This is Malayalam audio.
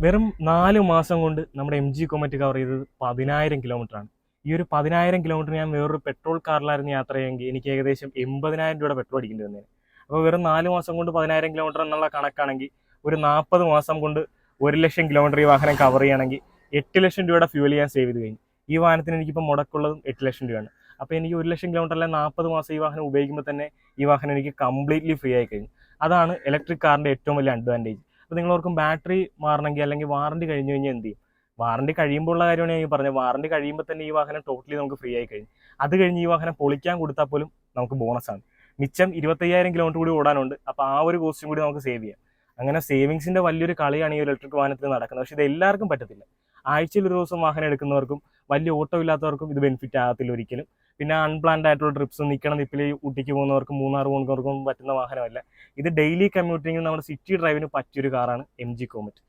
വെറും 4 മാസം കൊണ്ട് നമ്മുടെ എം ജി കൊമറ്റ് കവർ ചെയ്തത് 10,000 കിലോമീറ്ററാണ്. ഈ ഒരു 10,000 കിലോമീറ്റർ ഞാൻ വേറൊരു പെട്രോൾ കാറിലായിരുന്നു യാത്ര ചെയ്യുമെങ്കിൽ എനിക്ക് ഏകദേശം 80,000 രൂപയുടെ പെട്രോൾ അടിക്കേണ്ടി വന്നേനെ. അപ്പോൾ വെറും 4 മാസം കൊണ്ട് 10,000 കിലോമീറ്റർ എന്നുള്ള കണക്കാണെങ്കിൽ ഒരു 40 മാസം കൊണ്ട് 1,00,000 കിലോമീറ്റർ ഈ വാഹനം കവർ ചെയ്യുകയാണെങ്കിൽ 8,00,000 രൂപയുടെ ഫ്യൂൽ ഞാൻ സേവ് ചെയ്ത് കഴിഞ്ഞു. ഈ വാഹനത്തിന് എനിക്കിപ്പോൾ മുടക്കുള്ളതും 8,00,000 രൂപയാണ്. അപ്പോൾ എനിക്ക് 1,00,000 കിലോമീറ്റർ അല്ല 40 മാസം ഈ വാഹനം ഉപയോഗിക്കുമ്പോൾ തന്നെ ഈ വാഹനം എനിക്ക് കംപ്ലീറ്റ്ലി ഫ്രീ ആയി കഴിഞ്ഞു. അതാണ് ഇലക്ട്രിക് കാറിൻ്റെ ഏറ്റവും വലിയ അഡ്വാൻറ്റേജ്. അപ്പോൾ നിങ്ങളോർക്കും ബാറ്ററി മാറണമെങ്കിൽ അല്ലെങ്കിൽ വാറണ്ടി കഴിഞ്ഞ് കഴിഞ്ഞാൽ എന്ത് ചെയ്യും? വാറണ്ടി കഴിയുമ്പോൾ ഉള്ള കാര്യമാണ് ഞാൻ പറഞ്ഞത്. വാറണ്ടി കഴിയുമ്പോൾ തന്നെ ഈ വാഹനം ടോട്ടലി നമുക്ക് ഫ്രീ ആയി കഴിഞ്ഞു. അത് കഴിഞ്ഞ് ഈ വാഹനം പൊളിക്കാൻ കൊടുത്താൽ പോലും നമുക്ക് ബോണസാണ്. മിച്ചം 25,000 കിലോമീറ്റർ കൂടി ഓടാനുണ്ട്. അപ്പോൾ ആ ഒരു കോസ്റ്റും കൂടി നമുക്ക് സേവ് ചെയ്യാം. അങ്ങനെ സേവിങ്സിൻ്റെ വലിയൊരു കളിയാണ് ഈ ഇലക്ട്രിക് വാഹനത്തിൽ നടക്കുന്നത്. പക്ഷേ ഇത് എല്ലാവർക്കും പറ്റത്തില്ല. ആഴ്ചയിൽ ഒരു ദിവസം വാഹനം എടുക്കുന്നവർക്കും വലിയ ഓട്ടോ ഇല്ലാത്തവർക്കും ഇത് ബെനിഫിറ്റ് ആകത്തില്ല ഒരിക്കലും. പിന്നെ അൺപ്ലാൻഡ് ആയിട്ടുള്ള ട്രിപ്സ് നിൽക്കണ നിപ്പിൽ ഊട്ടിക്ക് പോകുന്നവർക്കും മൂന്നാർ പോകുന്നവർക്കും പറ്റുന്ന വാഹനമല്ല ഇത്. ഡെയിലി കമ്മ്യൂട്ടിങ്ങിന് നമ്മുടെ സിറ്റി ഡ്രൈവിന് പറ്റിയൊരു കാറാണ് എം ജി കോമറ്റ്.